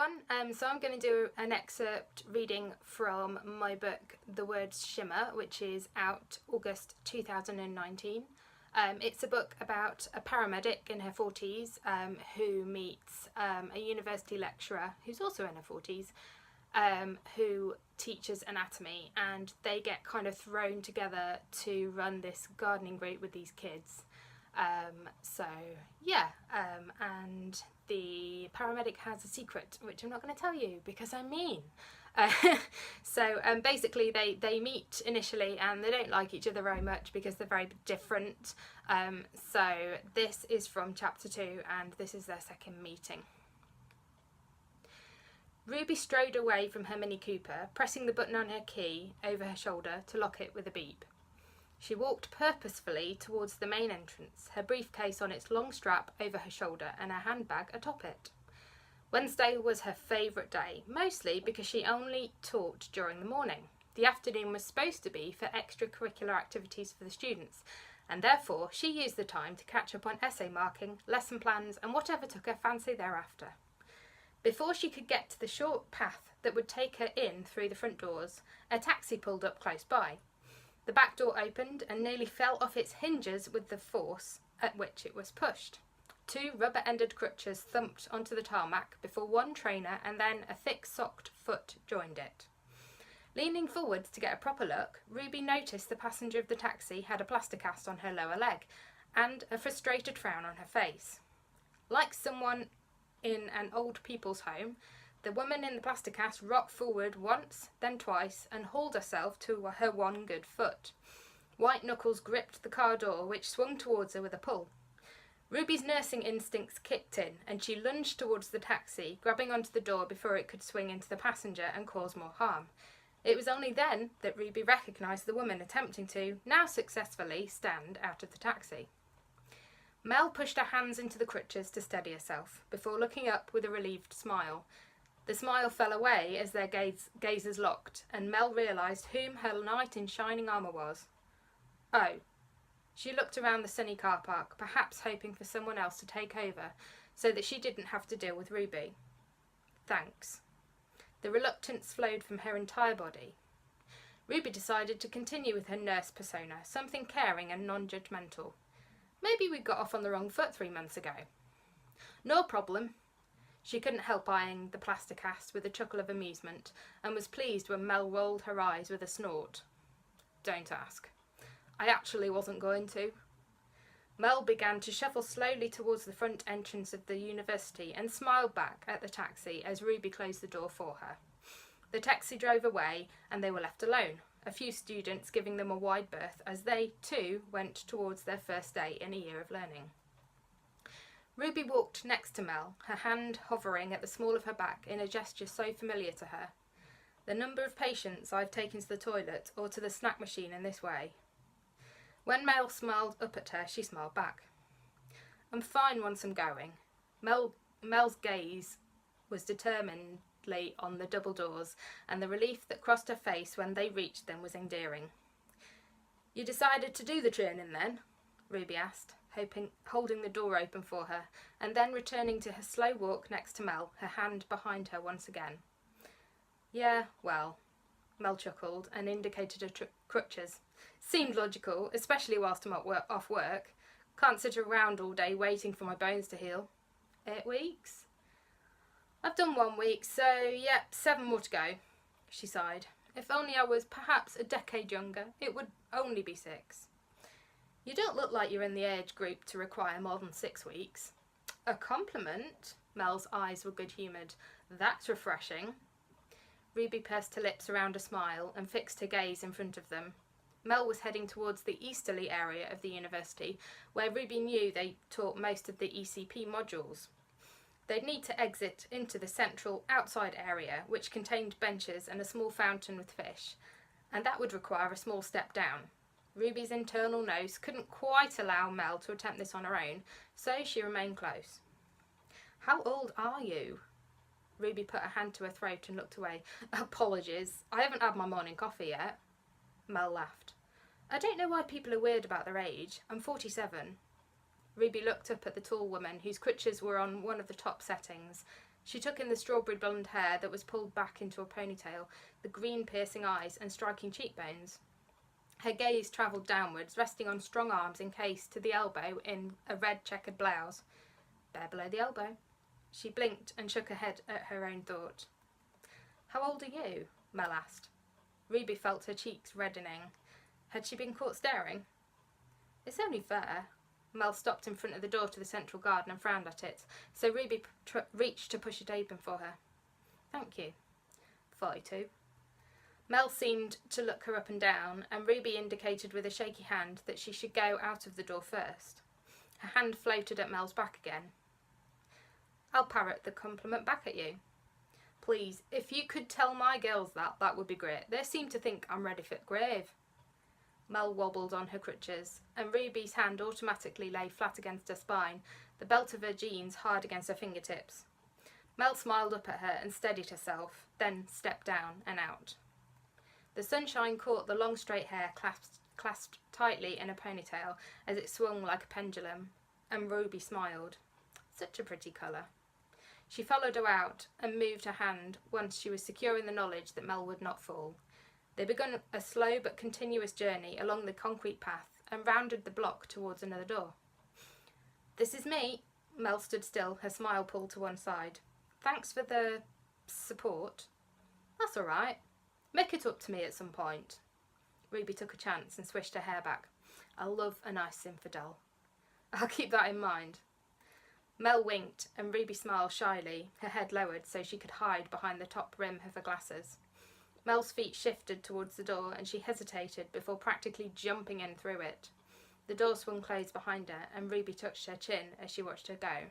everyone. So I'm going to do an excerpt reading from my book The Words Shimmer, which is out August 2019. It's a book about a paramedic in her 40s who meets a university lecturer who's also in her 40s who teaches anatomy, and they get kind of thrown together to run this gardening group with these kids. And the paramedic has a secret, which I'm not going to tell you because I'm mean. Basically they meet initially and they don't like each other very much because they're very different. So this is from chapter 2 and this is their second meeting. Ruby strode away from her Mini Cooper, pressing the button on her key over her shoulder to lock it with a beep. She walked purposefully towards the main entrance, her briefcase on its long strap over her shoulder and her handbag atop it. Wednesday was her favourite day, mostly because she only taught during the morning. The afternoon was supposed to be for extracurricular activities for the students, and therefore she used the time to catch up on essay marking, lesson plans and whatever took her fancy thereafter. Before she could get to the short path that would take her in through the front doors, a taxi pulled up close by. The back door opened and nearly fell off its hinges with the force at which it was pushed. 2 rubber-ended crutches thumped onto the tarmac before one trainer and then a thick-socked foot joined it. Leaning forwards to get a proper look, Ruby noticed the passenger of the taxi had a plaster cast on her lower leg and a frustrated frown on her face. Like someone in an old people's home, the woman in the plaster cast rocked forward once, then twice, and hauled herself to her one good foot. White knuckles gripped the car door, which swung towards her with a pull. Ruby's nursing instincts kicked in, and she lunged towards the taxi, grabbing onto the door before it could swing into the passenger and cause more harm. It was only then that Ruby recognised the woman attempting to, now successfully, stand out of the taxi. Mel pushed her hands into the crutches to steady herself, before looking up with a relieved smile. The smile fell away as their gazes locked, and Mel realised whom her knight in shining armour was. Oh. She looked around the sunny car park, perhaps hoping for someone else to take over, so that she didn't have to deal with Ruby. Thanks. The reluctance flowed from her entire body. Ruby decided to continue with her nurse persona, something caring and non-judgmental. Maybe we got off on the wrong foot 3 months ago. No problem. She couldn't help eyeing the plaster cast with a chuckle of amusement, and was pleased when Mel rolled her eyes with a snort. Don't ask. I actually wasn't going to. Mel began to shuffle slowly towards the front entrance of the university and smiled back at the taxi as Ruby closed the door for her. The taxi drove away and they were left alone, a few students giving them a wide berth as they, too, went towards their first day in a year of learning. Ruby walked next to Mel, her hand hovering at the small of her back in a gesture so familiar to her. The number of patients I've taken to the toilet or to the snack machine in this way. When Mel smiled up at her, she smiled back. I'm fine once I'm going. Mel's gaze was determinedly on the double doors, and the relief that crossed her face when they reached them was endearing. You decided to do the training then? Ruby asked, holding the door open for her, and then returning to her slow walk next to Mel, her hand behind her once again. Yeah, well, Mel chuckled and indicated her crutches. Seemed logical, especially whilst I'm off work. Can't sit around all day waiting for my bones to heal. 8 weeks? I've done 1 week, so yep, 7 more to go, she sighed. If only I was perhaps a decade younger, it would only be 6. You don't look like you're in the age group to require more than 6 weeks. A compliment? Mel's eyes were good-humoured. That's refreshing. Ruby pursed her lips around a smile and fixed her gaze in front of them. Mel was heading towards the easterly area of the university, where Ruby knew they taught most of the ECP modules. They'd need to exit into the central outside area, which contained benches and a small fountain with fish, and that would require a small step down. Ruby's internal nose couldn't quite allow Mel to attempt this on her own, so she remained close. How old are you? Ruby put her hand to her throat and looked away. Apologies, I haven't had my morning coffee yet. Mel laughed. I don't know why people are weird about their age. I'm 47. Ruby looked up at the tall woman, whose crutches were on one of the top settings. She took in the strawberry blonde hair that was pulled back into a ponytail, the green piercing eyes and striking cheekbones. Her gaze travelled downwards, resting on strong arms encased to the elbow in a red checkered blouse. Bare below the elbow. She blinked and shook her head at her own thought. "How old are you?" Mel asked. Ruby felt her cheeks reddening. Had she been caught staring? "It's only fair." Mel stopped in front of the door to the central garden and frowned at it, so Ruby reached to push it open for her. "Thank you." 42. Mel seemed to look her up and down, and Ruby indicated with a shaky hand that she should go out of the door first. Her hand floated at Mel's back again. "I'll parrot the compliment back at you. Please, if you could tell my girls that would be great. They seem to think I'm ready for the grave." Mel wobbled on her crutches, and Ruby's hand automatically lay flat against her spine, the belt of her jeans hard against her fingertips. Mel smiled up at her and steadied herself, then stepped down and out. The sunshine caught the long straight hair clasped tightly in a ponytail as it swung like a pendulum, and Ruby smiled. Such a pretty colour. She followed her out and moved her hand once she was secure in the knowledge that Mel would not fall. They began a slow but continuous journey along the concrete path and rounded the block towards another door. "This is me." Mel stood still, her smile pulled to one side. "Thanks for the support." "That's all right. Make it up to me at some point." Ruby took a chance and swished her hair back. "I love a nice infidel." "I'll keep that in mind." Mel winked, and Ruby smiled shyly, her head lowered so she could hide behind the top rim of her glasses. Mel's feet shifted towards the door, and she hesitated before practically jumping in through it. The door swung closed behind her, and Ruby touched her chin as she watched her go.